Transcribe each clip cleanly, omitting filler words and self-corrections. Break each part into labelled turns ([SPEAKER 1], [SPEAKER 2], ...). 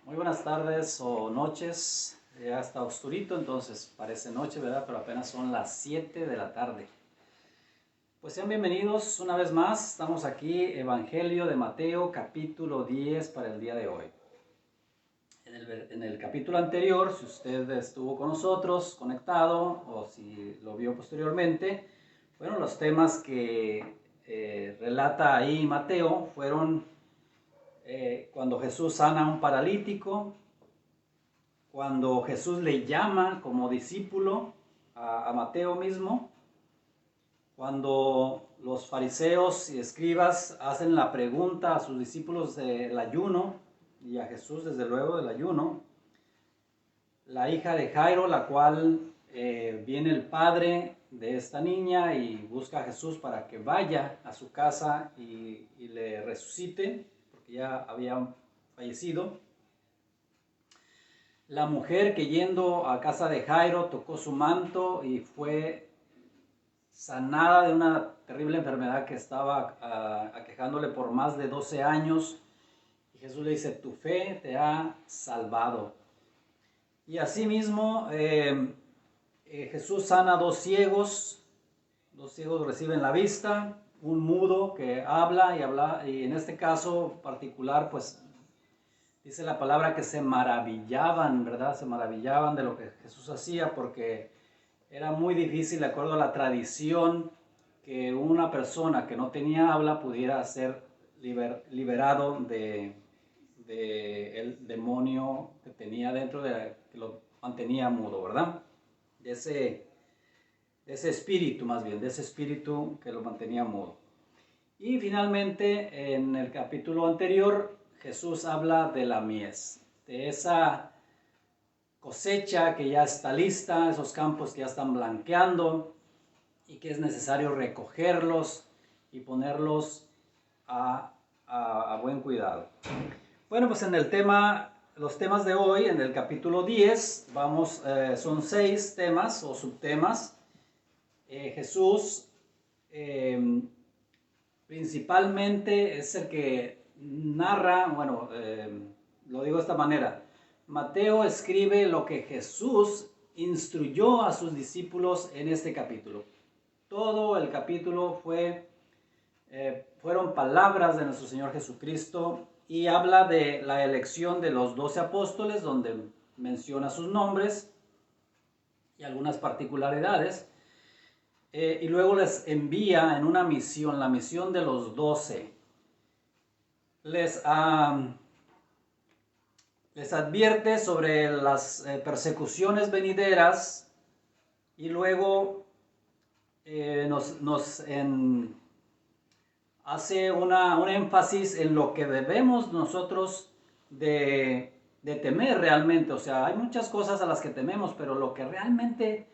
[SPEAKER 1] Muy buenas tardes o noches. Ya está oscurito, entonces parece noche, ¿verdad? Pero apenas son las 7 de la tarde. Pues sean bienvenidos una vez más. Estamos aquí, Evangelio de Mateo, capítulo 10 para el día de hoy. En el capítulo anterior, si usted estuvo con nosotros conectado o si lo vio posteriormente, fueron los temas que relata ahí Mateo, fueron cuando Jesús sana a un paralítico, cuando Jesús le llama como discípulo a Mateo mismo, cuando los fariseos y escribas hacen la pregunta a sus discípulos del ayuno y a Jesús desde luego del ayuno, la hija de Jairo, la cual viene el padre de esta niña y busca a Jesús para que vaya a su casa y le resucite, porque ya había fallecido. La mujer que yendo a casa de Jairo tocó su manto y fue sanada de una terrible enfermedad que estaba aquejándole por más de 12 años. Y Jesús le dice, tu fe te ha salvado. Y asimismo, Jesús sana a dos ciegos reciben la vista, un mudo que habla, y en este caso particular, pues dice la palabra que se maravillaban, ¿verdad? Se maravillaban de lo que Jesús hacía porque era muy difícil, de acuerdo a la tradición, que una persona que no tenía habla pudiera ser liberado de el demonio que tenía dentro, que lo mantenía mudo, ¿verdad? De ese espíritu, más bien, de ese espíritu que lo mantenía mudo. Y finalmente, en el capítulo anterior, Jesús habla de la mies, de esa cosecha que ya está lista, esos campos que ya están blanqueando y que es necesario recogerlos y ponerlos a buen cuidado. Bueno, pues en los temas de hoy, en el capítulo 10, son 6 temas o subtemas. Jesús principalmente es el que narra, bueno, lo digo de esta manera, Mateo escribe lo que Jesús instruyó a sus discípulos en este capítulo. Todo el capítulo fueron palabras de nuestro Señor Jesucristo y habla de la elección de los 12 apóstoles, donde menciona sus nombres y algunas particularidades. Y luego les envía en una misión, la misión de los 12. Les advierte sobre las persecuciones venideras y luego hace un énfasis en lo que debemos nosotros de temer realmente. O sea, hay muchas cosas a las que tememos, pero lo que realmente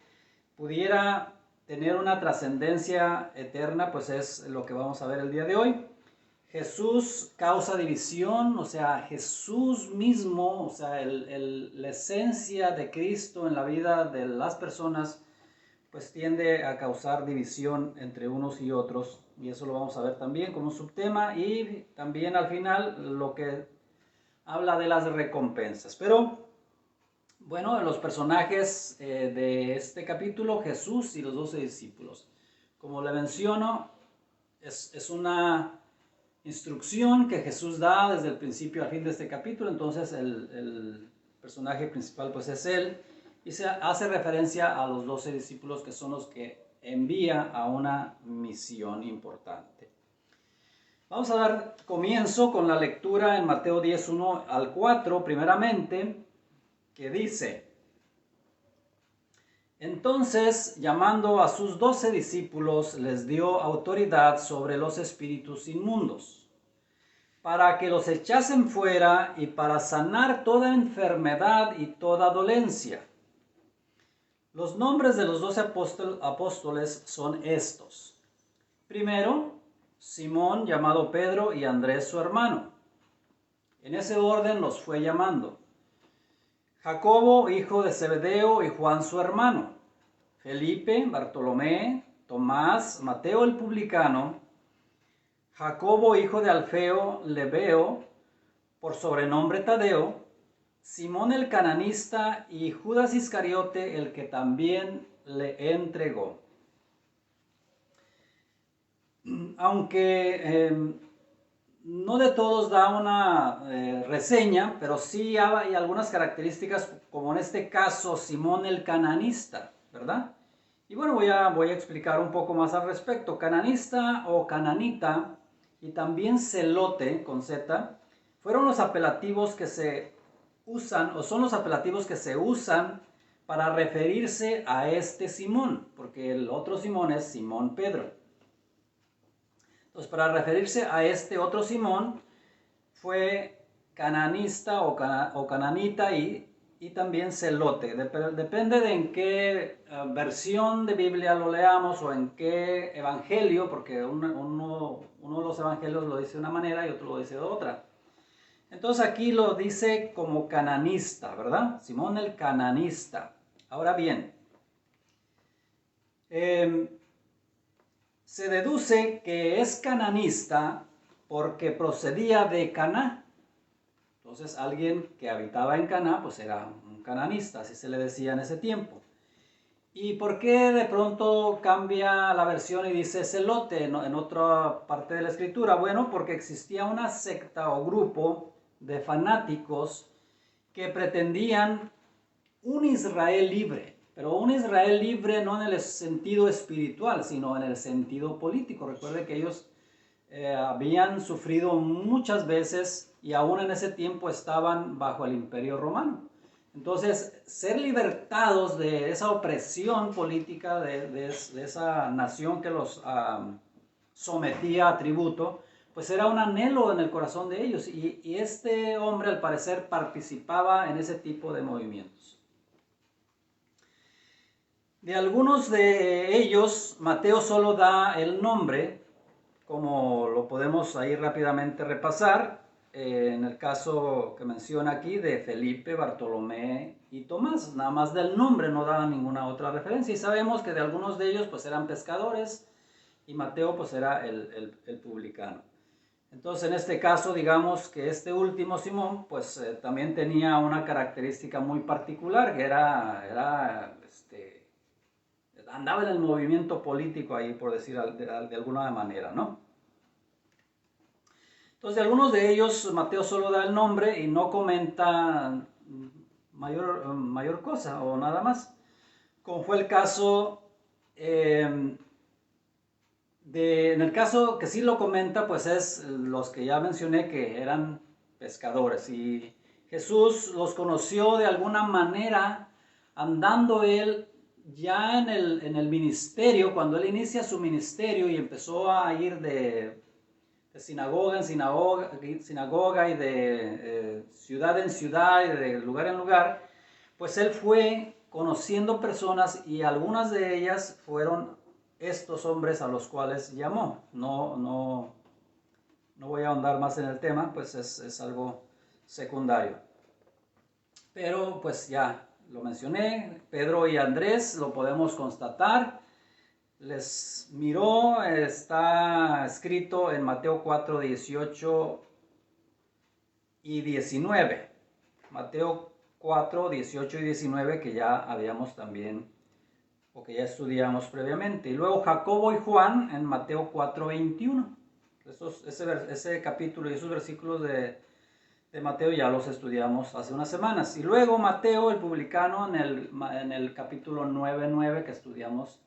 [SPEAKER 1] pudiera tener una trascendencia eterna, pues es lo que vamos a ver el día de hoy. Jesús causa división, o sea, Jesús mismo, o sea, la esencia de Cristo en la vida de las personas, pues tiende a causar división entre unos y otros, y eso lo vamos a ver también como subtema, y también al final lo que habla de las recompensas. Pero bueno, de los personajes de este capítulo, Jesús y los 12 discípulos. Como le menciono, es una instrucción que Jesús da desde el principio al fin de este capítulo, entonces el personaje principal pues es él, y se hace referencia a los 12 discípulos que son los que envía a una misión importante. Vamos a dar comienzo con la lectura en Mateo 10, 1 al 4, primeramente, que dice: Entonces, llamando a sus 12 discípulos, les dio autoridad sobre los espíritus inmundos, para que los echasen fuera y para sanar toda enfermedad y toda dolencia. Los nombres de los 12 apóstoles son estos. Primero, Simón, llamado Pedro, y Andrés su hermano. En ese orden los fue llamando. Jacobo, hijo de Zebedeo, y Juan su hermano. Felipe, Bartolomé, Tomás, Mateo el publicano, Jacobo, hijo de Alfeo, Lebeo, por sobrenombre Tadeo, Simón el cananista y Judas Iscariote, el que también le entregó. Aunque no de todos da una reseña, pero sí hay algunas características, como en este caso Simón el cananista, ¿verdad? Y bueno, voy a explicar un poco más al respecto. Cananista o cananita y también celote con Z fueron los apelativos que se usan, o son los apelativos que se usan para referirse a este Simón, porque el otro Simón es Simón Pedro. Entonces, para referirse a este otro Simón, fue cananista o cananita y también celote. Depende de en qué versión de Biblia lo leamos o en qué evangelio, porque uno de los evangelios lo dice de una manera y otro lo dice de otra. Entonces aquí lo dice como cananista, ¿verdad? Simón el cananista. Ahora bien, se deduce que es cananista porque procedía de Caná. Entonces alguien que habitaba en Caná, pues era un cananista, así se le decía en ese tiempo. ¿Y por qué de pronto cambia la versión y dice celote en otra parte de la escritura? Bueno, porque existía una secta o grupo de fanáticos que pretendían un Israel libre, pero un Israel libre no en el sentido espiritual, sino en el sentido político. Recuerde que ellos habían sufrido muchas veces y aún en ese tiempo estaban bajo el imperio romano. Entonces, ser libertados de esa opresión política de esa nación que los sometía a tributo, pues era un anhelo en el corazón de ellos y este hombre al parecer participaba en ese tipo de movimientos. De algunos de ellos, Mateo solo da el nombre, como lo podemos ahí rápidamente repasar, en el caso que menciona aquí de Felipe, Bartolomé y Tomás, nada más del nombre, no da ninguna otra referencia. Y sabemos que de algunos de ellos pues eran pescadores y Mateo pues era el publicano. Entonces en este caso digamos que este último Simón pues también tenía una característica muy particular, que andaba en el movimiento político ahí, por decir de alguna manera, ¿no? Entonces, algunos de ellos, Mateo solo da el nombre y no comenta mayor cosa o nada más. Como fue el caso, en el caso que sí lo comenta, pues es los que ya mencioné que eran pescadores. Y Jesús los conoció de alguna manera andando él ya en el ministerio, cuando él inicia su ministerio y empezó a ir de sinagoga en sinagoga y de ciudad en ciudad y de lugar en lugar, pues él fue conociendo personas y algunas de ellas fueron estos hombres a los cuales llamó. No voy a ahondar más en el tema, pues es algo secundario. Pero pues ya lo mencioné, Pedro y Andrés lo podemos constatar. Les miró, está escrito en Mateo 4, 18 y 19. Mateo 4, 18 y 19 que ya habíamos también, o que ya estudiamos previamente. Y luego Jacobo y Juan en Mateo 4, 21. Ese capítulo y esos versículos de Mateo ya los estudiamos hace unas semanas. Y luego Mateo, el publicano, en el capítulo 9, 9 que estudiamos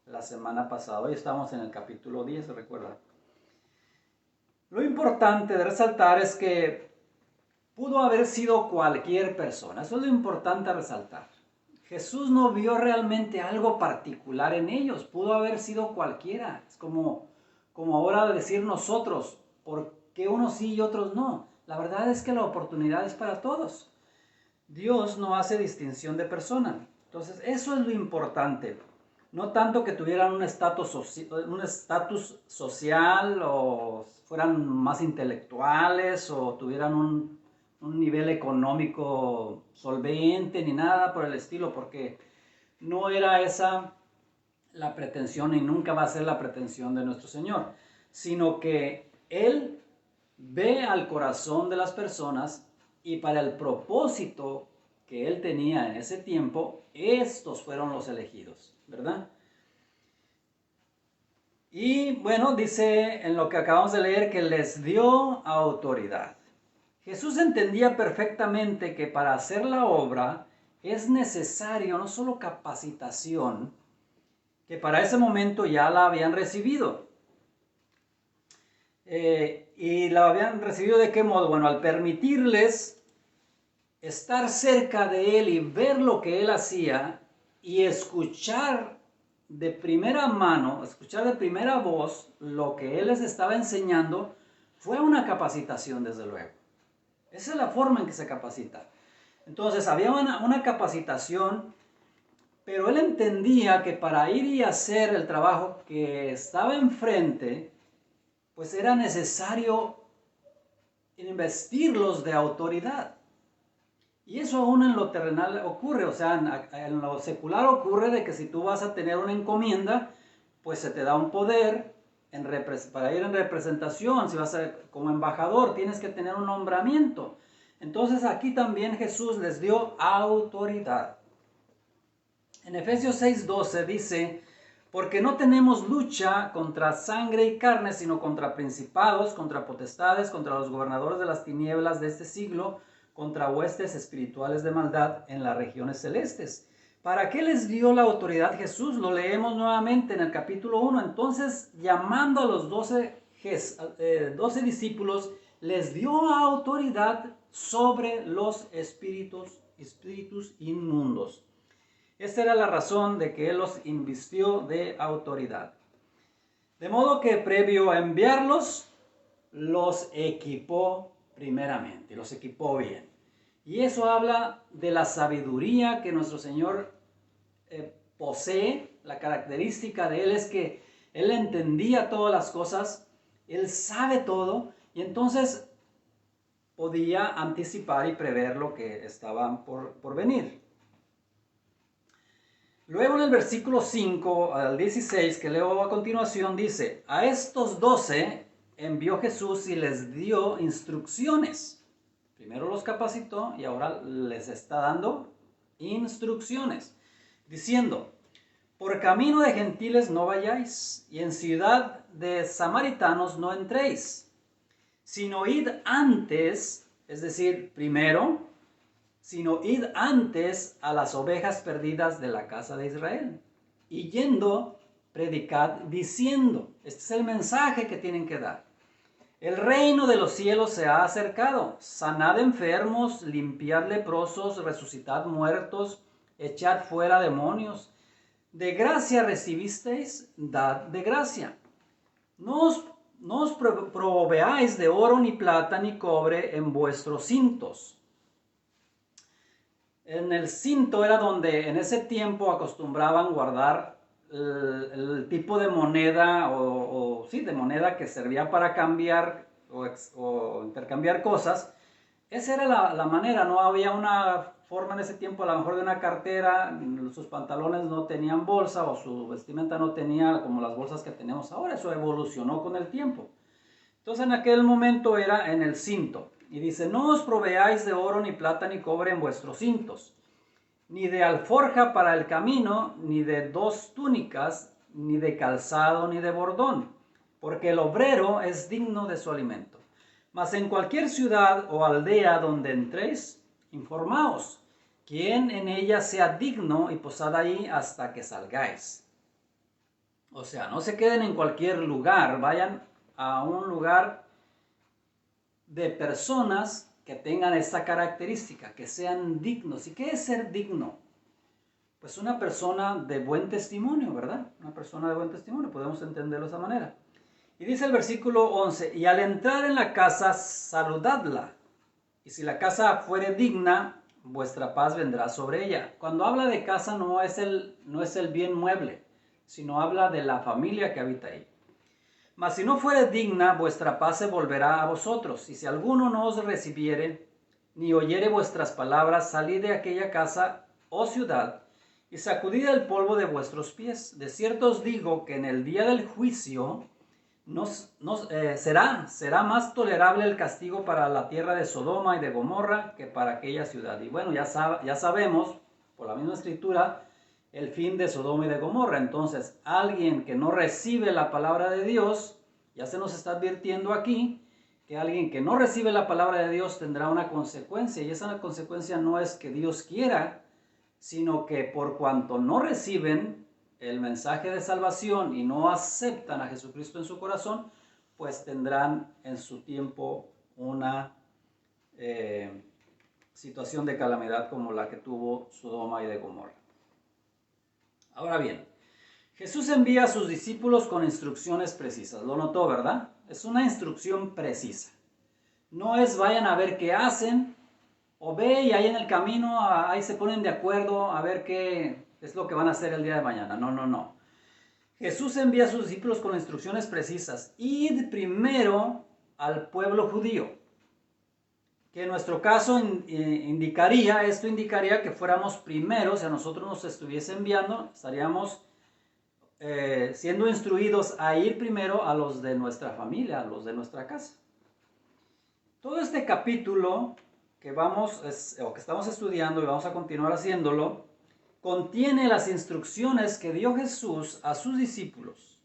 [SPEAKER 1] la semana pasada. Hoy estamos en el capítulo 10, recuerda. Lo importante de resaltar es que pudo haber sido cualquier persona. Eso es lo importante a resaltar. Jesús no vio realmente algo particular en ellos. Pudo haber sido cualquiera. Es como ahora decir nosotros, ¿por qué unos sí y otros no? La verdad es que la oportunidad es para todos. Dios no hace distinción de persona. Entonces, eso es lo importante. No tanto que tuvieran un estatus social o fueran más intelectuales o tuvieran un nivel económico solvente ni nada por el estilo, porque no era esa la pretensión y nunca va a ser la pretensión de nuestro Señor, sino que Él ve al corazón de las personas y para el propósito que él tenía en ese tiempo, estos fueron los elegidos, ¿verdad? Y bueno, dice en lo que acabamos de leer que les dio autoridad. Jesús entendía perfectamente que para hacer la obra es necesario no solo capacitación, que para ese momento ya la habían recibido. ¿Y la habían recibido de qué modo? Bueno, al permitirles estar cerca de él y ver lo que él hacía y escuchar de primera mano, escuchar de primera voz lo que él les estaba enseñando, fue una capacitación desde luego. Esa es la forma en que se capacita. Entonces había una capacitación, pero él entendía que para ir y hacer el trabajo que estaba enfrente, pues era necesario investirlos de autoridad. Y eso aún en lo terrenal ocurre, o sea, en lo secular ocurre de que si tú vas a tener una encomienda, pues se te da un poder para ir en representación. Si vas como embajador, tienes que tener un nombramiento. Entonces aquí también Jesús les dio autoridad. En Efesios 6:12 dice, porque no tenemos lucha contra sangre y carne, sino contra principados, contra potestades, contra los gobernadores de las tinieblas de este siglo, contra huestes espirituales de maldad en las regiones celestes. ¿Para qué les dio la autoridad Jesús? Lo leemos nuevamente en el capítulo 1. Entonces, llamando a los 12 discípulos, les dio autoridad sobre los espíritus inmundos. Esta era la razón de que él los invistió de autoridad. De modo que previo a enviarlos, los equipó primeramente, los equipó bien. Y eso habla de la sabiduría que nuestro Señor posee. La característica de él es que él entendía todas las cosas, él sabe todo, y entonces podía anticipar y prever lo que estaba por venir. Luego en el versículo 5 al 16, que leo a continuación, dice, a estos 12 envió Jesús y les dio instrucciones. Primero los capacitó y ahora les está dando instrucciones, diciendo, por camino de gentiles no vayáis, y en ciudad de samaritanos no entréis, sino id antes, es decir, primero, sino id antes a las ovejas perdidas de la casa de Israel. Y yendo, predicad diciendo, este es el mensaje que tienen que dar. El reino de los cielos se ha acercado. Sanad enfermos, limpiad leprosos, resucitad muertos, echad fuera demonios. De gracia recibisteis, dad de gracia. No os proveáis de oro, ni plata, ni cobre en vuestros cintos. En el cinto era donde en ese tiempo acostumbraban guardar el tipo de moneda de moneda que servía para cambiar o intercambiar cosas. Esa era la manera, no había una forma en ese tiempo a lo mejor de una cartera, sus pantalones no tenían bolsa o su vestimenta no tenía como las bolsas que tenemos ahora, eso evolucionó con el tiempo. Entonces en aquel momento era en el cinto. Y dice, no os proveáis de oro, ni plata, ni cobre en vuestros cintos, ni de alforja para el camino, ni de 2 túnicas, ni de calzado, ni de bordón, porque el obrero es digno de su alimento. Mas en cualquier ciudad o aldea donde entréis, informaos, quién en ella sea digno, y posad ahí hasta que salgáis. O sea, no se queden en cualquier lugar, vayan a un lugar de personas que tengan esta característica, que sean dignos. ¿Y qué es ser digno? Pues una persona de buen testimonio, ¿verdad? Una persona de buen testimonio, podemos entenderlo de esa manera. Y dice el versículo 11, y al entrar en la casa, saludadla, y si la casa fuere digna, vuestra paz vendrá sobre ella. Cuando habla de casa no es el bien mueble, sino habla de la familia que habita ahí. Mas si no fuere digna, vuestra paz se volverá a vosotros. Y si alguno no os recibiere, ni oyere vuestras palabras, salid de aquella casa o ciudad, y sacudid el polvo de vuestros pies. De cierto os digo que en el día del juicio será más tolerable el castigo para la tierra de Sodoma y de Gomorra que para aquella ciudad. Y bueno, ya sabemos, por la misma escritura, el fin de Sodoma y de Gomorra. Entonces, alguien que no recibe la palabra de Dios, ya se nos está advirtiendo aquí, que alguien que no recibe la palabra de Dios tendrá una consecuencia. Y esa consecuencia no es que Dios quiera, sino que por cuanto no reciben el mensaje de salvación y no aceptan a Jesucristo en su corazón, pues tendrán en su tiempo una situación de calamidad como la que tuvo Sodoma y de Gomorra. Ahora bien, Jesús envía a sus discípulos con instrucciones precisas. Lo notó, ¿verdad? Es una instrucción precisa. No es vayan a ver qué hacen, o ve y ahí en el camino, ahí se ponen de acuerdo a ver qué es lo que van a hacer el día de mañana. No, no, no. Jesús envía a sus discípulos con instrucciones precisas. Id primero al pueblo judío. Que en nuestro caso esto indicaría que fuéramos primeros, si a nosotros nos estuviese enviando, estaríamos siendo instruidos a ir primero a los de nuestra familia, a los de nuestra casa. Todo este capítulo que estamos estudiando y vamos a continuar haciéndolo, contiene las instrucciones que dio Jesús a sus discípulos.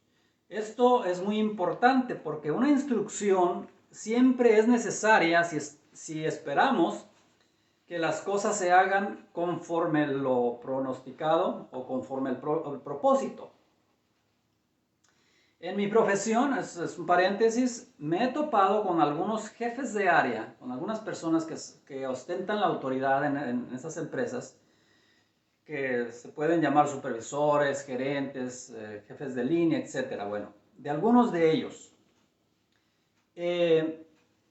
[SPEAKER 1] Esto es muy importante porque una instrucción siempre es necesaria si esperamos que las cosas se hagan conforme lo pronosticado o conforme el propósito. En mi profesión, es un paréntesis, me he topado con algunos jefes de área, con algunas personas que ostentan la autoridad en esas empresas, que se pueden llamar supervisores, gerentes, jefes de línea, etc. Bueno, de algunos de ellos.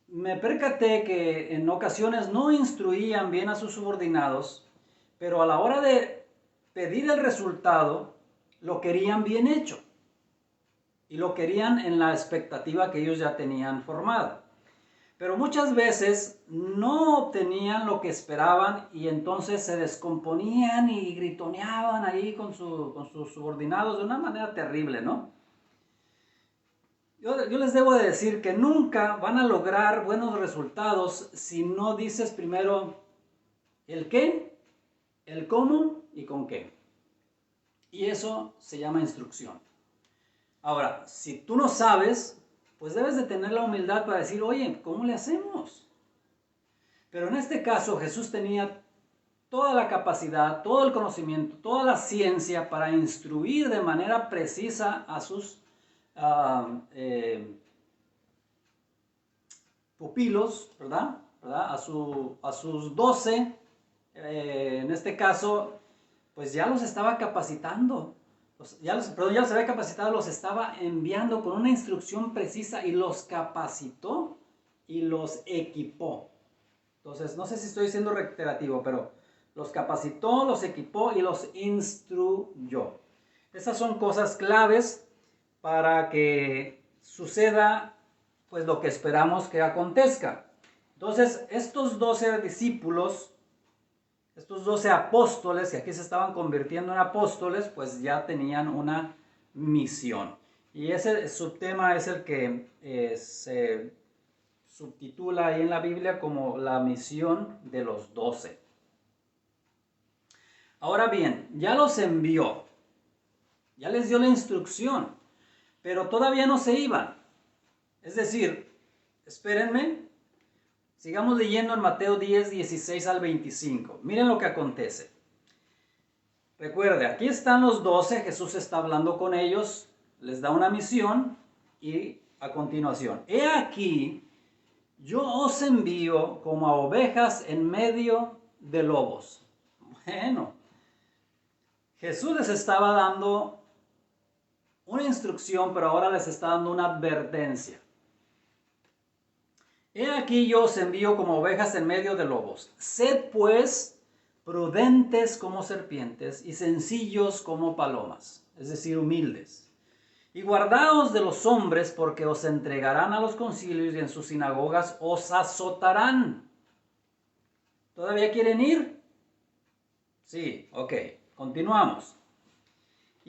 [SPEAKER 1] Me percaté que en ocasiones no instruían bien a sus subordinados, pero a la hora de pedir el resultado, lo querían bien hecho. Y lo querían en la expectativa que ellos ya tenían formada. Pero muchas veces no obtenían lo que esperaban y entonces se descomponían y gritoneaban ahí con sus subordinados de una manera terrible, ¿no? Yo les debo de decir que nunca van a lograr buenos resultados si no dices primero el qué, el cómo y con qué. Y eso se llama instrucción. Ahora, si tú no sabes, pues debes de tener la humildad para decir, oye, ¿cómo le hacemos? Pero en este caso Jesús tenía toda la capacidad, todo el conocimiento, toda la ciencia para instruir de manera precisa a sus pupilos, ¿verdad? A sus 12, en este caso, pues ya los estaba capacitando. Ya los había capacitado, los estaba enviando con una instrucción precisa y los capacitó y los equipó. Entonces, no sé si estoy siendo reiterativo, pero los capacitó, los equipó y los instruyó. Esas son cosas claves para que suceda pues lo que esperamos que acontezca. Entonces, estos 12 discípulos, estos 12 apóstoles que aquí se estaban convirtiendo en apóstoles, pues ya tenían una misión. Y ese subtema es el que se subtitula ahí en la Biblia como la misión de los 12. Ahora bien, ya los envió, ya les dio la instrucción, pero todavía no se iban. Es decir, espérenme, sigamos leyendo en Mateo 10, 16 al 25. Miren lo que acontece. Recuerde, aquí están los 12, Jesús está hablando con ellos, les da una misión y a continuación, he aquí, yo os envío como a ovejas en medio de lobos. Bueno, Jesús les estaba dando una instrucción, pero ahora les está dando una advertencia. He aquí yo os envío como ovejas en medio de lobos. Sed pues prudentes como serpientes y sencillos como palomas, es decir, humildes. Y guardaos de los hombres, porque os entregarán a los concilios y en sus sinagogas os azotarán. ¿Todavía quieren ir? Sí, ok, continuamos.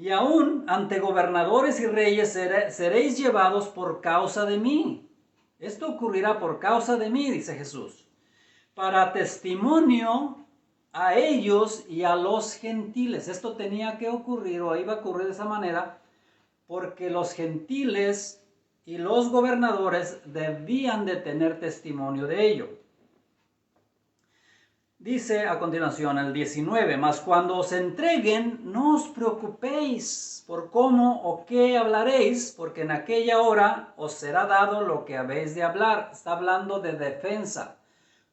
[SPEAKER 1] Y aún ante gobernadores y reyes seréis llevados por causa de mí. Esto ocurrirá por causa de mí, dice Jesús, para testimonio a ellos y a los gentiles. Esto tenía que ocurrir o iba a ocurrir de esa manera porque los gentiles y los gobernadores debían de tener testimonio de ello. Dice a continuación el 19, mas cuando os entreguen, no os preocupéis por cómo o qué hablaréis, porque en aquella hora os será dado lo que habéis de hablar. Está hablando de defensa.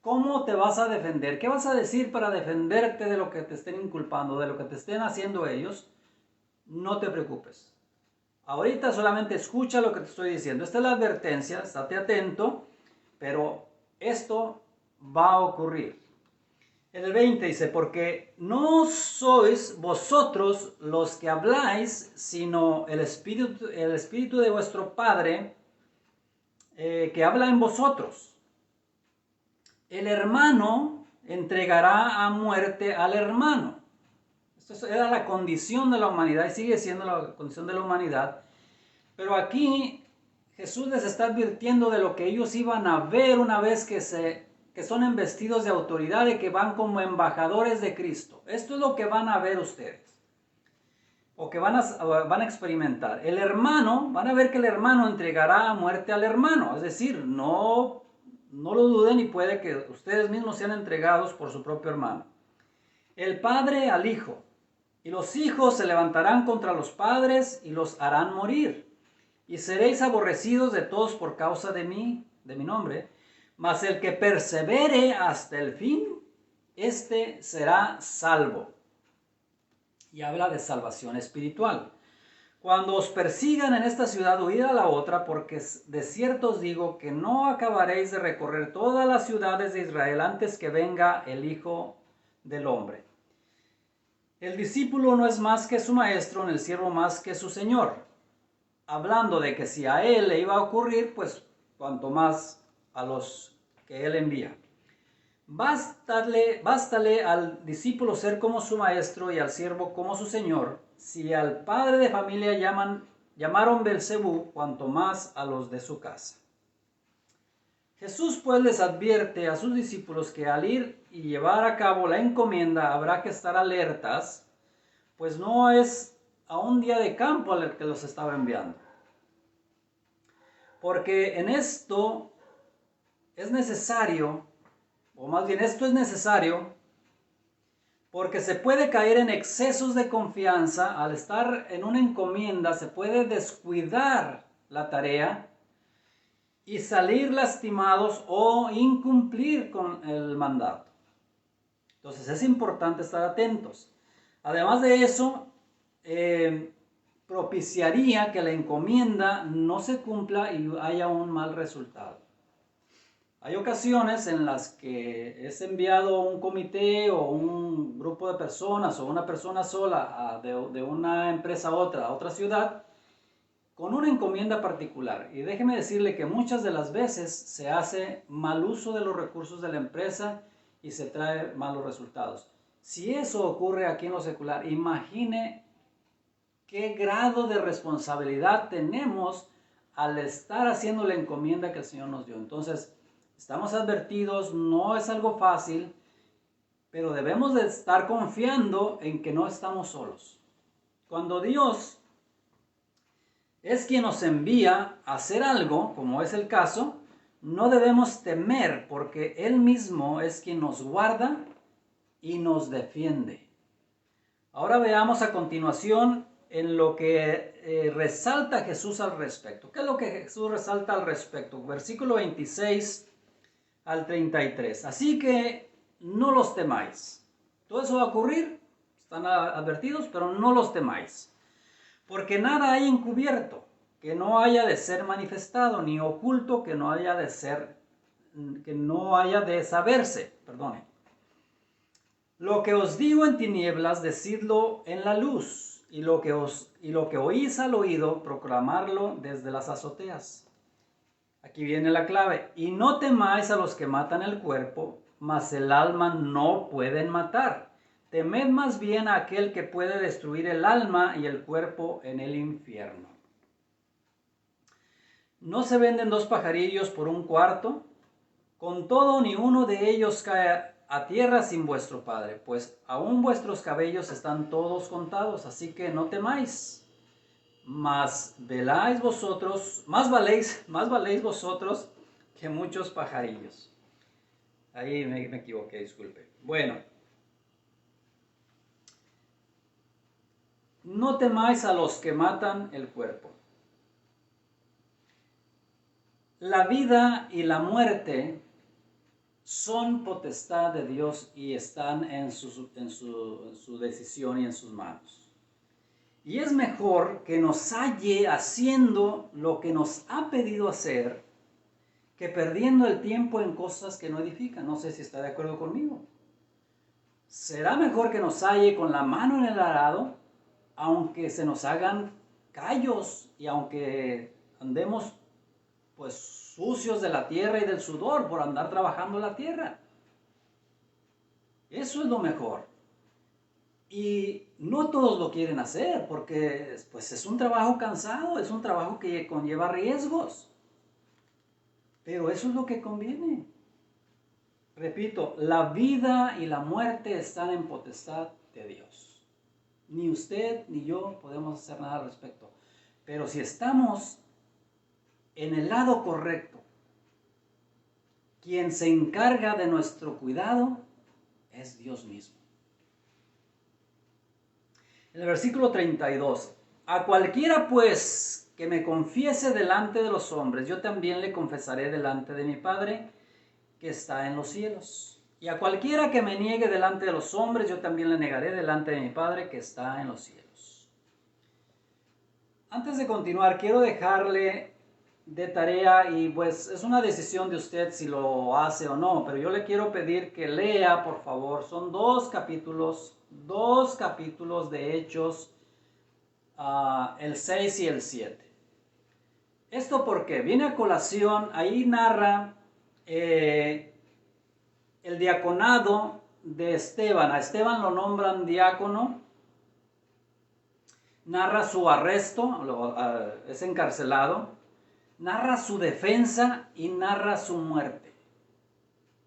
[SPEAKER 1] ¿Cómo te vas a defender? ¿Qué vas a decir para defenderte de lo que te estén inculpando, de lo que te estén haciendo ellos? No te preocupes. Ahorita solamente escucha lo que te estoy diciendo. Esta es la advertencia, estate atento, pero esto va a ocurrir. En el 20 dice, porque no sois vosotros los que habláis, sino el Espíritu de vuestro Padre que habla en vosotros. El hermano entregará a muerte al hermano. Esto era la condición de la humanidad y sigue siendo la condición de la humanidad. Pero aquí Jesús les está advirtiendo de lo que ellos iban a ver una vez que son embestidos de autoridad y que van como embajadores de Cristo. Esto es lo que van a ver ustedes, o que van a experimentar. El hermano, van a ver que el hermano entregará a muerte al hermano, es decir, no lo duden y puede que ustedes mismos sean entregados por su propio hermano. El padre al hijo, y los hijos se levantarán contra los padres y los harán morir. Y seréis aborrecidos de todos por causa de mí, de mi nombre. Mas el que persevere hasta el fin, este será salvo. Y habla de salvación espiritual. Cuando os persigan en esta ciudad, huid a la otra, porque de cierto os digo que no acabaréis de recorrer todas las ciudades de Israel antes que venga el Hijo del Hombre. El discípulo no es más que su maestro, ni el siervo más que su señor. Hablando de que si a él le iba a ocurrir, pues cuanto más a los que él envía. Bástale al discípulo ser como su maestro y al siervo como su señor. Si al padre de familia llamaron Belcebú, cuanto más a los de su casa. Jesús pues les advierte a sus discípulos que al ir y llevar a cabo la encomienda habrá que estar alertas, pues no es a un día de campo al que los estaba enviando. Porque en esto es necesario, o más bien esto es necesario, porque se puede caer en excesos de confianza. Al estar en una encomienda se puede descuidar la tarea y salir lastimados o incumplir con el mandato. Entonces es importante estar atentos. Además de eso, propiciaría que la encomienda no se cumpla y haya un mal resultado. Hay ocasiones en las que es enviado un comité o un grupo de personas o una persona sola de una empresa a otra ciudad con una encomienda particular. Y déjeme decirle que muchas de las veces se hace mal uso de los recursos de la empresa y se trae malos resultados. Si eso ocurre aquí en lo secular, imagine qué grado de responsabilidad tenemos al estar haciendo la encomienda que el Señor nos dio. Entonces, estamos advertidos, no es algo fácil, pero debemos de estar confiando en que no estamos solos. Cuando Dios es quien nos envía a hacer algo, como es el caso, no debemos temer porque Él mismo es quien nos guarda y nos defiende. Ahora veamos a continuación en lo que resalta Jesús al respecto. ¿Qué es lo que Jesús resalta al respecto? Versículo 26 al 33. Así que no los temáis. Todo eso va a ocurrir, están advertidos, pero no los temáis. Porque nada hay encubierto que no haya de ser manifestado, ni oculto que no haya de saberse. Perdone. Lo que os digo en tinieblas, decidlo en la luz, y lo que oís al oído, proclamarlo desde las azoteas. Aquí viene la clave. Y no temáis a los que matan el cuerpo, mas el alma no pueden matar. temed más bien a aquel que puede destruir el alma y el cuerpo en el infierno. ¿No se venden 2 pajarillos por 1 cuarto? Con todo, ni uno de ellos cae a tierra sin vuestro Padre, pues aún vuestros cabellos están todos contados, así que no temáis. Más valéis vosotros que muchos pajarillos. Ahí me equivoqué, disculpe. Bueno, no temáis a los que matan el cuerpo. La vida y la muerte son potestad de Dios y están en su decisión y en sus manos. Y es mejor que nos halle haciendo lo que nos ha pedido hacer que perdiendo el tiempo en cosas que no edifican. No sé si está de acuerdo conmigo. Será mejor que nos halle con la mano en el arado, aunque se nos hagan callos y aunque andemos pues sucios de la tierra y del sudor por andar trabajando la tierra. Eso es lo mejor. Y no todos lo quieren hacer porque pues es un trabajo cansado, es un trabajo que conlleva riesgos. Pero eso es lo que conviene. Repito, la vida y la muerte están en potestad de Dios. Ni usted ni yo podemos hacer nada al respecto. Pero si estamos en el lado correcto, quien se encarga de nuestro cuidado es Dios mismo. En el versículo 32, a cualquiera pues que me confiese delante de los hombres, yo también le confesaré delante de mi Padre que está en los cielos. Y a cualquiera que me niegue delante de los hombres, yo también le negaré delante de mi Padre que está en los cielos. Antes de continuar, quiero dejarle de tarea, y pues es una decisión de usted si lo hace o no, pero yo le quiero pedir que lea, por favor, son 2 capítulos de Hechos, el 6 y el 7. Esto porque viene a colación, ahí narra el diaconado de Esteban. A Esteban lo nombran diácono, narra su arresto, es encarcelado, narra su defensa y narra su muerte.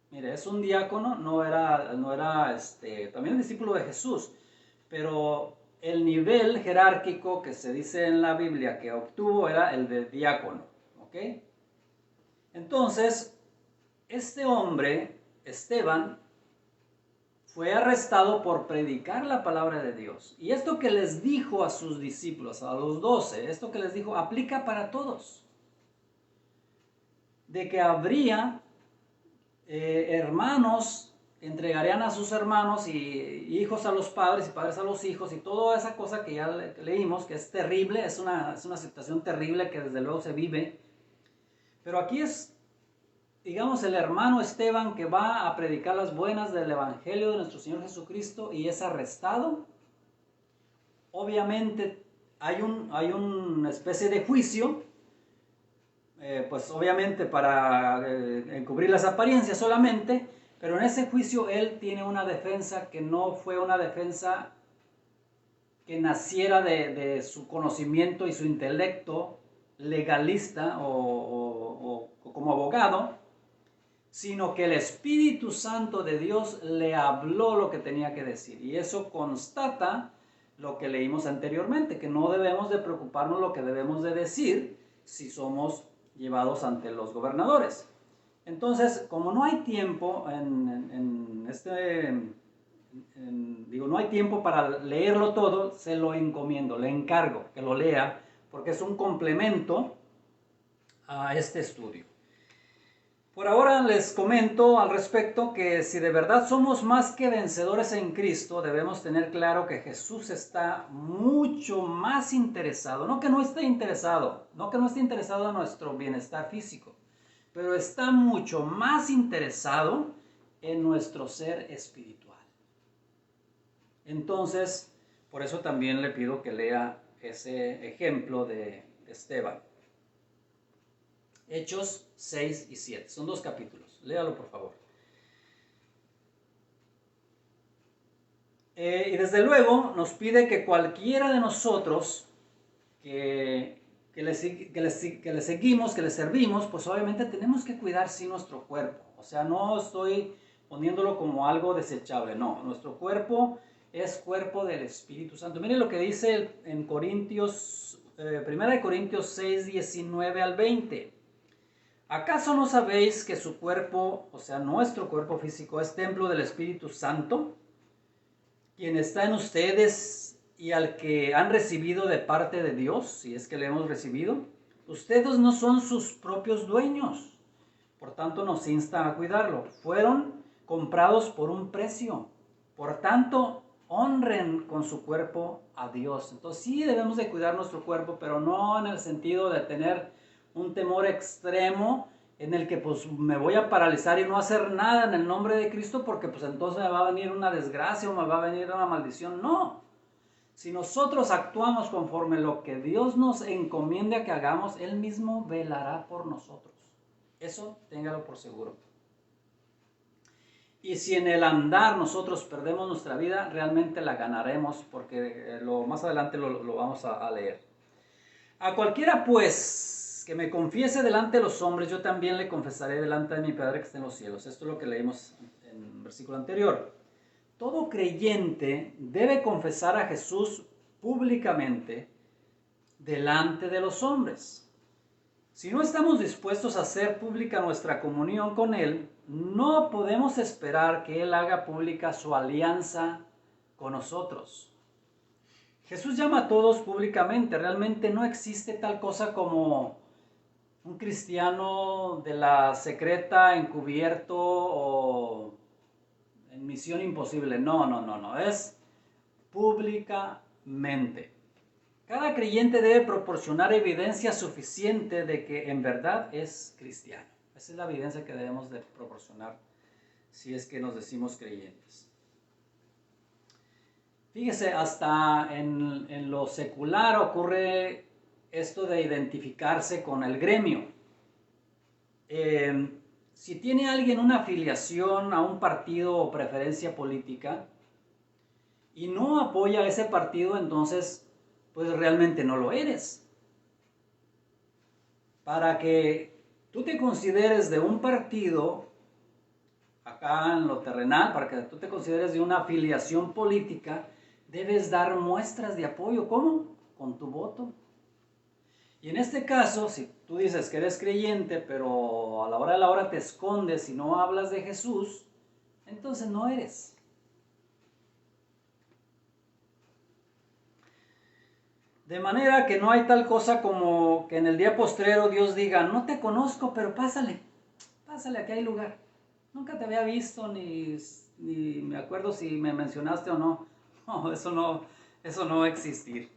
[SPEAKER 1] Mire, es un diácono, no era también discípulo de Jesús, pero el nivel jerárquico que se dice en la Biblia que obtuvo era el de diácono, ¿ok? Entonces, este hombre, Esteban, fue arrestado por predicar la palabra de Dios. Y esto que les dijo a sus discípulos, a los 12, esto que les dijo, aplica para todos. De que habría hermanos, entregarían a sus hermanos y hijos a los padres y padres a los hijos y toda esa cosa que ya leímos, que es terrible, es una situación terrible que desde luego se vive. Pero aquí es, digamos, el hermano Esteban que va a predicar las buenas del Evangelio de nuestro Señor Jesucristo y es arrestado. Obviamente hay una especie de juicio, pues obviamente para encubrir las apariencias solamente, pero en ese juicio él tiene una defensa que no fue una defensa que naciera de su conocimiento y su intelecto legalista o como abogado, sino que el Espíritu Santo de Dios le habló lo que tenía que decir. Y eso constata lo que leímos anteriormente, que no debemos de preocuparnos lo que debemos de decir si somos llevados ante los gobernadores. Entonces, como no hay tiempo no hay tiempo para leerlo todo, se lo encomiendo, le encargo que lo lea, porque es un complemento a este estudio. Por ahora les comento al respecto que si de verdad somos más que vencedores en Cristo, debemos tener claro que Jesús está mucho más interesado, no que no esté interesado en nuestro bienestar físico, pero está mucho más interesado en nuestro ser espiritual. Entonces, por eso también le pido que lea ese ejemplo de Esteban. Hechos 6 y 7. Son 2 capítulos. Léalo, por favor. Y desde luego nos pide que cualquiera de nosotros que le seguimos, que le servimos, pues obviamente tenemos que cuidar sí nuestro cuerpo. O sea, no estoy poniéndolo como algo desechable, no. Nuestro cuerpo es cuerpo del Espíritu Santo. Miren lo que dice en Corintios, 1 Corintios 6, 19 al 20. ¿Acaso no sabéis que su cuerpo, o sea, nuestro cuerpo físico, es templo del Espíritu Santo, quien está en ustedes y al que han recibido de parte de Dios, si es que le hemos recibido? Ustedes no son sus propios dueños, por tanto nos insta a cuidarlo. Fueron comprados por un precio, por tanto honren con su cuerpo a Dios. Entonces sí debemos de cuidar nuestro cuerpo, pero no en el sentido de tener un temor extremo en el que pues me voy a paralizar y no hacer nada en el nombre de Cristo porque pues entonces me va a venir una desgracia o me va a venir una maldición. No. Si nosotros actuamos conforme lo que Dios nos encomienda a que hagamos, Él mismo velará por nosotros. Eso téngalo por seguro. Y si en el andar nosotros perdemos nuestra vida, realmente la ganaremos porque más adelante lo vamos a leer. A cualquiera pues que me confiese delante de los hombres, yo también le confesaré delante de mi Padre que está en los cielos. Esto es lo que leímos en el versículo anterior. Todo creyente debe confesar a Jesús públicamente delante de los hombres. Si no estamos dispuestos a hacer pública nuestra comunión con Él, no podemos esperar que Él haga pública su alianza con nosotros. Jesús llama a todos públicamente. Realmente no existe tal cosa como un cristiano de la secreta, encubierto o en misión imposible. No. Es públicamente. Cada creyente debe proporcionar evidencia suficiente de que en verdad es cristiano. Esa es la evidencia que debemos de proporcionar si es que nos decimos creyentes. Fíjese, hasta en lo secular ocurre esto de identificarse con el gremio. Si tiene alguien una afiliación a un partido o preferencia política y no apoya a ese partido, entonces pues realmente no lo eres. Para que tú te consideres de un partido, acá en lo terrenal, para que tú te consideres de una afiliación política, debes dar muestras de apoyo. ¿Cómo? Con tu voto. Y en este caso, si tú dices que eres creyente, pero a la hora de la hora te escondes y no hablas de Jesús, entonces no eres. De manera que no hay tal cosa como que en el día postrero Dios diga, no te conozco, pero pásale, aquí hay lugar. Nunca te había visto, ni me acuerdo si me mencionaste o no. No, eso no va a existir.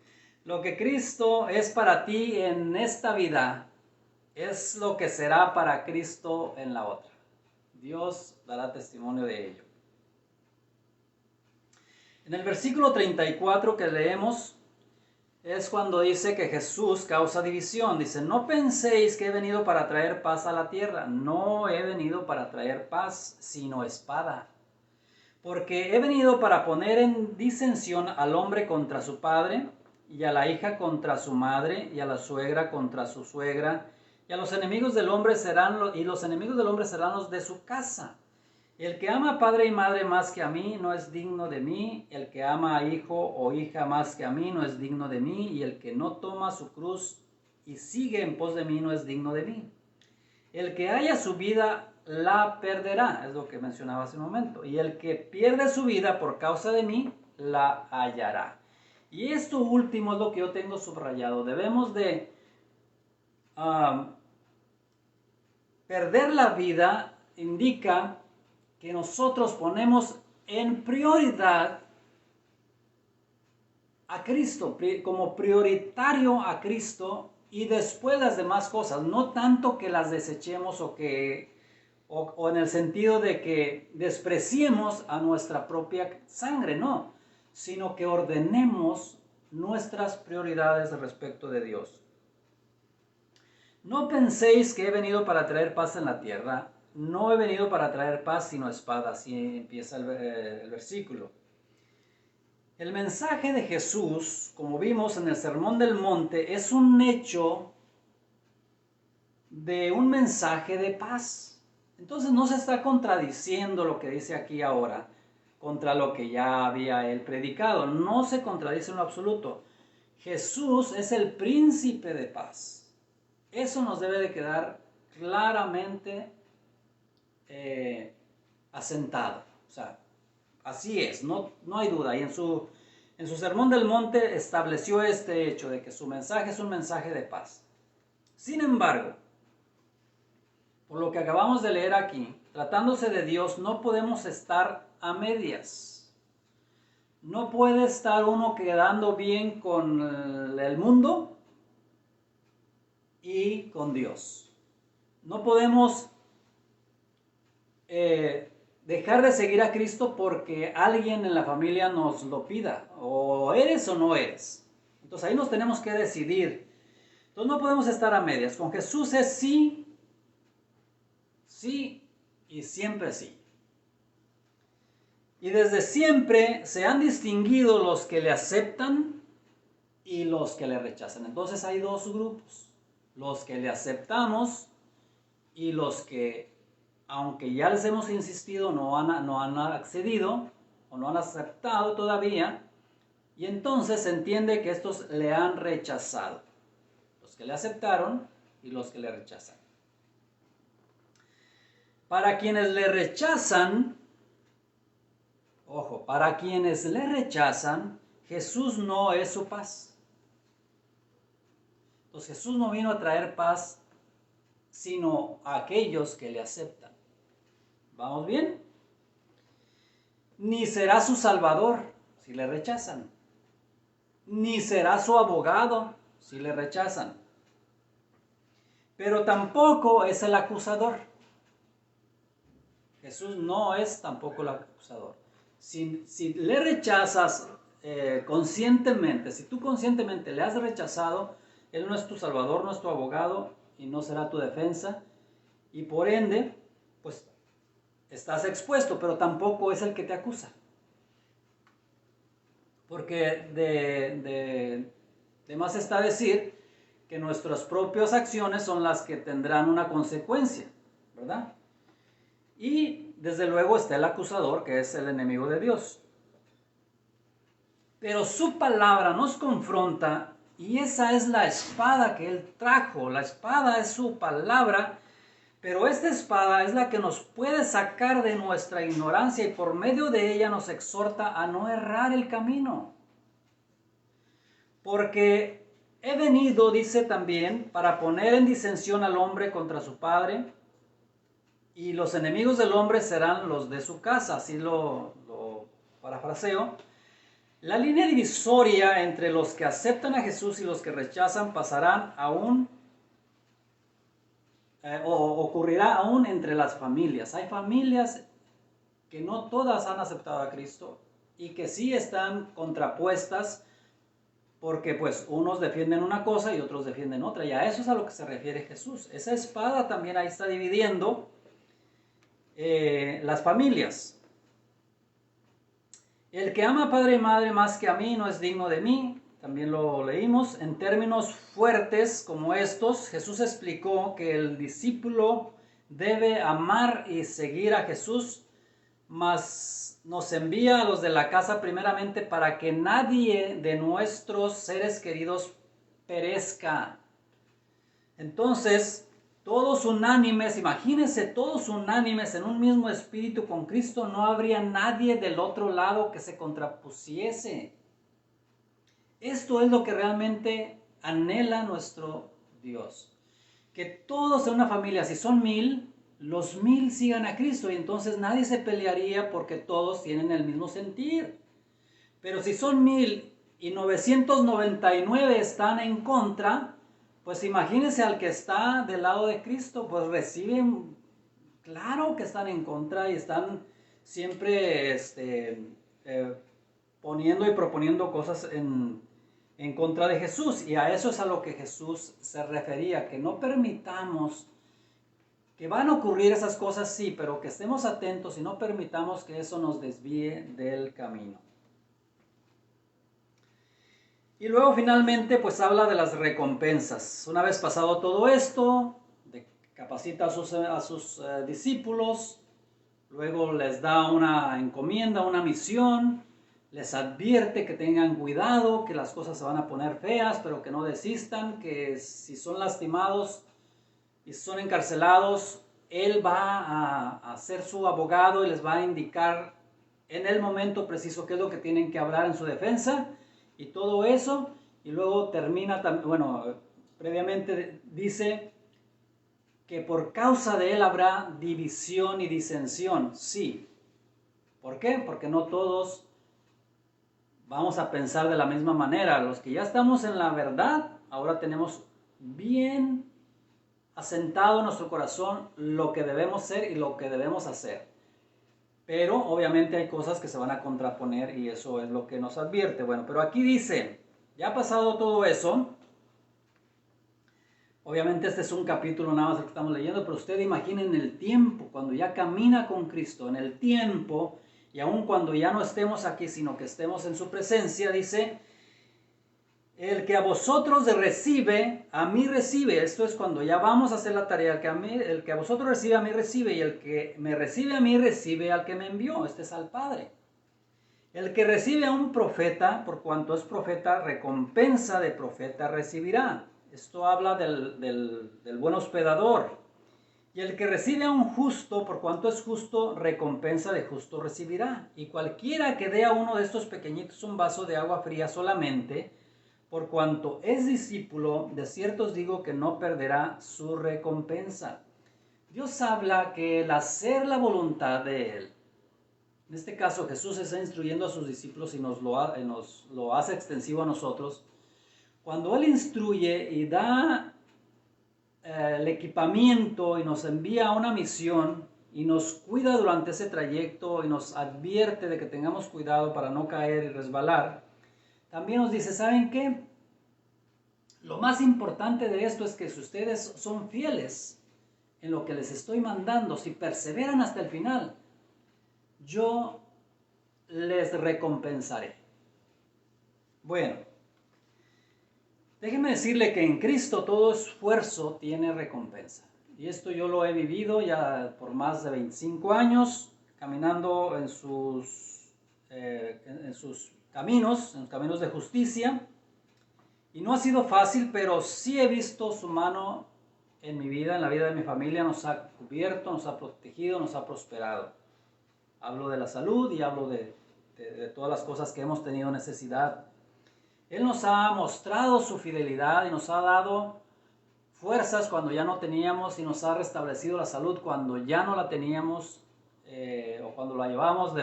[SPEAKER 1] Lo que Cristo es para ti en esta vida, es lo que será para Cristo en la otra. Dios dará testimonio de ello. En el versículo 34 que leemos, es cuando dice que Jesús causa división. Dice, no penséis que he venido para traer paz a la tierra. No he venido para traer paz, sino espada. Porque he venido para poner en disensión al hombre contra su padre, y a la hija contra su madre, y a la suegra contra su suegra, y a los enemigos del hombre serán los enemigos del hombre serán los de su casa. El que ama a padre y madre más que a mí no es digno de mí. El que ama a hijo o hija más que a mí no es digno de mí. Y el que no toma su cruz y sigue en pos de mí no es digno de mí. El que haya su vida la perderá, es lo que mencionaba hace un momento. Y el que pierde su vida por causa de mí la hallará. Y esto último es lo que yo tengo subrayado. Debemos de perder la vida indica que nosotros ponemos en prioridad a Cristo, como prioritario a Cristo y después las demás cosas, no tanto que las desechemos o en el sentido de que despreciemos a nuestra propia sangre, no, sino que ordenemos nuestras prioridades respecto de Dios. No penséis que he venido para traer paz en la tierra. No he venido para traer paz sino espada. Así empieza el versículo. El mensaje de Jesús, como vimos en el Sermón del Monte, es un hecho de un mensaje de paz. Entonces no se está contradiciendo lo que dice aquí ahora contra lo que ya había él predicado. No se contradice en lo absoluto. Jesús es el príncipe de paz. Eso nos debe de quedar claramente asentado. O sea, así es, no hay duda. Y en su Sermón del Monte estableció este hecho de que su mensaje es un mensaje de paz. Sin embargo, por lo que acabamos de leer aquí, tratándose de Dios, no podemos estar a medias. No puede estar uno quedando bien con el mundo y con Dios. No podemos dejar de seguir a Cristo porque alguien en la familia nos lo pida. O eres o no eres. Entonces ahí nos tenemos que decidir. Entonces no podemos estar a medias. Con Jesús es sí, sí y siempre sí. Y desde siempre se han distinguido los que le aceptan y los que le rechazan. Entonces hay dos grupos. Los que le aceptamos y los que, aunque ya les hemos insistido, no han accedido o no han aceptado todavía. Y entonces se entiende que estos le han rechazado. Los que le aceptaron y los que le rechazan. Para quienes le rechazan, ojo, para quienes le rechazan, Jesús no es su paz. Entonces Jesús no vino a traer paz, sino a aquellos que le aceptan. ¿Vamos bien? Ni será su salvador si le rechazan. Ni será su abogado si le rechazan. Pero tampoco es el acusador. Jesús no es tampoco el acusador. Si le rechazas conscientemente, si tú conscientemente le has rechazado, Él no es tu salvador, no es tu abogado y no será tu defensa. Y por ende, pues estás expuesto, pero tampoco es el que te acusa. Porque de más está decir que nuestras propias acciones son las que tendrán una consecuencia, ¿verdad? Y desde luego está el acusador, que es el enemigo de Dios. Pero su palabra nos confronta y esa es la espada que Él trajo. La espada es su palabra, pero esta espada es la que nos puede sacar de nuestra ignorancia y por medio de ella nos exhorta a no errar el camino. Porque he venido, dice también, para poner en disensión al hombre contra su padre, y los enemigos del hombre serán los de su casa, así lo parafraseo. La línea divisoria entre los que aceptan a Jesús y los que rechazan pasarán aún, ocurrirá aún entre las familias. Hay familias que no todas han aceptado a Cristo y que sí están contrapuestas porque pues unos defienden una cosa y otros defienden otra. Y a eso es a lo que se refiere Jesús. Esa espada también ahí está dividiendo las familias. El que ama a padre y madre más que a mí no es digno de mí. También lo leímos. En términos fuertes como estos, Jesús explicó que el discípulo debe amar y seguir a Jesús, mas nos envía a los de la casa primeramente para que nadie de nuestros seres queridos perezca. Entonces, todos unánimes, imagínense, todos unánimes en un mismo espíritu con Cristo, no habría nadie del otro lado que se contrapusiese. Esto es lo que realmente anhela nuestro Dios. Que todos en una familia, si son 1000, los 1000 sigan a Cristo y entonces nadie se pelearía porque todos tienen el mismo sentir. Pero si son 1000 y 999 están en contra, pues imagínense al que está del lado de Cristo, pues reciben, claro que están en contra y están siempre poniendo y proponiendo cosas en contra de Jesús. Y a eso es a lo que Jesús se refería, que no permitamos, que van a ocurrir esas cosas, sí, pero que estemos atentos y no permitamos que eso nos desvíe del camino. Y luego finalmente pues habla de las recompensas. Una vez pasado todo esto, capacita a sus discípulos, luego les da una encomienda, una misión, les advierte que tengan cuidado, que las cosas se van a poner feas, pero que no desistan, que si son lastimados y son encarcelados, Él va a ser su abogado y les va a indicar en el momento preciso qué es lo que tienen que hablar en su defensa y todo eso. Y luego termina, bueno, previamente dice que por causa de Él habrá división y disensión. Sí. ¿Por qué? Porque no todos vamos a pensar de la misma manera. Los que ya estamos en la verdad, ahora tenemos bien asentado en nuestro corazón lo que debemos ser y lo que debemos hacer. Pero obviamente hay cosas que se van a contraponer y eso es lo que nos advierte. Bueno, pero aquí dice, ya ha pasado todo eso. Obviamente este es un capítulo nada más que estamos leyendo, pero usted imaginen el tiempo, cuando ya camina con Cristo, en el tiempo, y aun cuando ya no estemos aquí, sino que estemos en su presencia, dice, el que a vosotros recibe, a mí recibe. Esto es cuando ya vamos a hacer la tarea, el que a vosotros recibe, a mí recibe, y el que me recibe, a mí recibe al que me envió. Este es al Padre. El que recibe a un profeta, por cuanto es profeta, recompensa de profeta recibirá. Esto habla del buen hospedador. Y el que recibe a un justo, por cuanto es justo, recompensa de justo recibirá. Y cualquiera que dé a uno de estos pequeñitos un vaso de agua fría solamente, por cuanto es discípulo, de cierto os digo que no perderá su recompensa. Dios habla que el hacer la voluntad de Él, en este caso Jesús está instruyendo a sus discípulos y nos lo hace extensivo a nosotros. Cuando Él instruye y da el equipamiento y nos envía a una misión y nos cuida durante ese trayecto y nos advierte de que tengamos cuidado para no caer y resbalar, también nos dice, ¿saben qué? Lo más importante de esto es que si ustedes son fieles en lo que les estoy mandando, si perseveran hasta el final, yo les recompensaré. Bueno, déjenme decirle que en Cristo todo esfuerzo tiene recompensa. Y esto yo lo he vivido ya por más de 25 años, caminando en sus caminos, en los caminos de justicia. Y no ha sido fácil, pero sí he visto su mano en mi vida, en la vida de mi familia. Nos ha cubierto, nos ha protegido, nos ha prosperado. Hablo de la salud y hablo de todas las cosas que hemos tenido necesidad. Él nos ha mostrado su fidelidad y nos ha dado fuerzas cuando ya no teníamos y nos ha restablecido la salud cuando ya no la teníamos o cuando la llevamos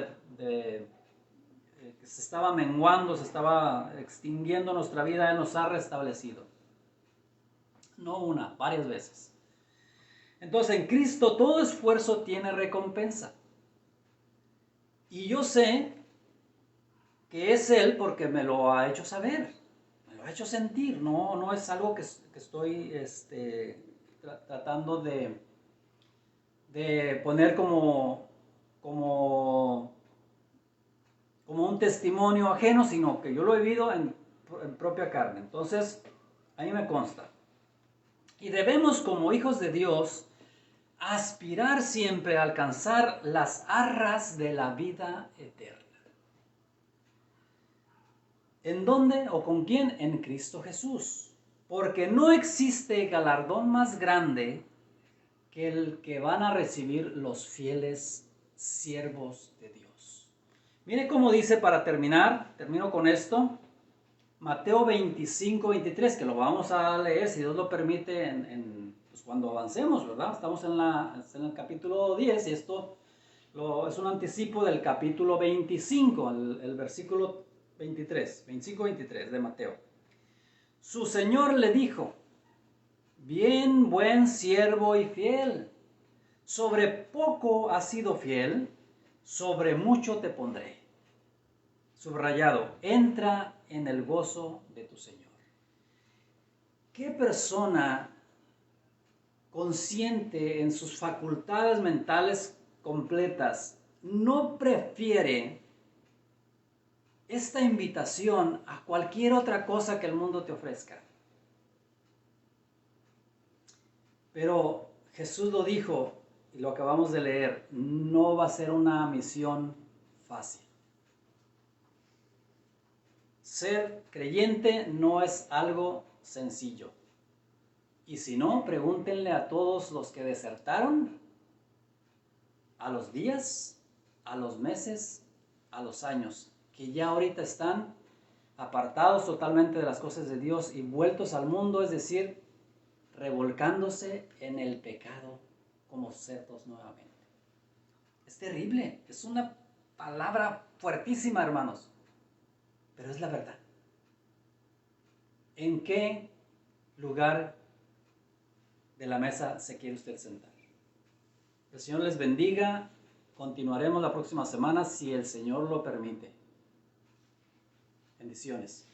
[SPEAKER 1] que se estaba menguando, se estaba extinguiendo nuestra vida. Él nos ha restablecido. No una, varias veces. Entonces en Cristo todo esfuerzo tiene recompensa. Y yo sé que es Él porque me lo ha hecho saber, me lo ha hecho sentir. No es algo que estoy tratando de poner como un testimonio ajeno, sino que yo lo he vivido en propia carne. Entonces, a mí me consta. Y debemos, como hijos de Dios, aspirar siempre a alcanzar las arras de la vida eterna. ¿En dónde o con quién? En Cristo Jesús. Porque no existe galardón más grande que el que van a recibir los fieles siervos de Dios. Mire cómo dice para terminar, termino con esto, Mateo 25, 23, que lo vamos a leer, si Dios lo permite, pues cuando avancemos, ¿verdad? Estamos en el capítulo 10 y esto es un anticipo del capítulo 25, el versículo 25, 23 de Mateo. Su Señor le dijo, bien, buen siervo y fiel, sobre poco has sido fiel, sobre mucho te pondré. Subrayado, entra en el gozo de tu Señor. ¿Qué persona consciente en sus facultades mentales completas no prefiere esta invitación a cualquier otra cosa que el mundo te ofrezca. Pero Jesús lo dijo, y lo acabamos de leer, no va a ser una misión fácil. Ser creyente no es algo sencillo. Y si no, pregúntenle a todos los que desertaron, a los días, a los meses, a los años, que ya ahorita están apartados totalmente de las cosas de Dios y vueltos al mundo, es decir, revolcándose en el pecado como cerdos nuevamente. Es terrible, es una palabra fuertísima, hermanos, pero es la verdad. ¿En qué lugar de la mesa se quiere usted sentar? El Señor les bendiga. Continuaremos la próxima semana si el Señor lo permite. Bendiciones.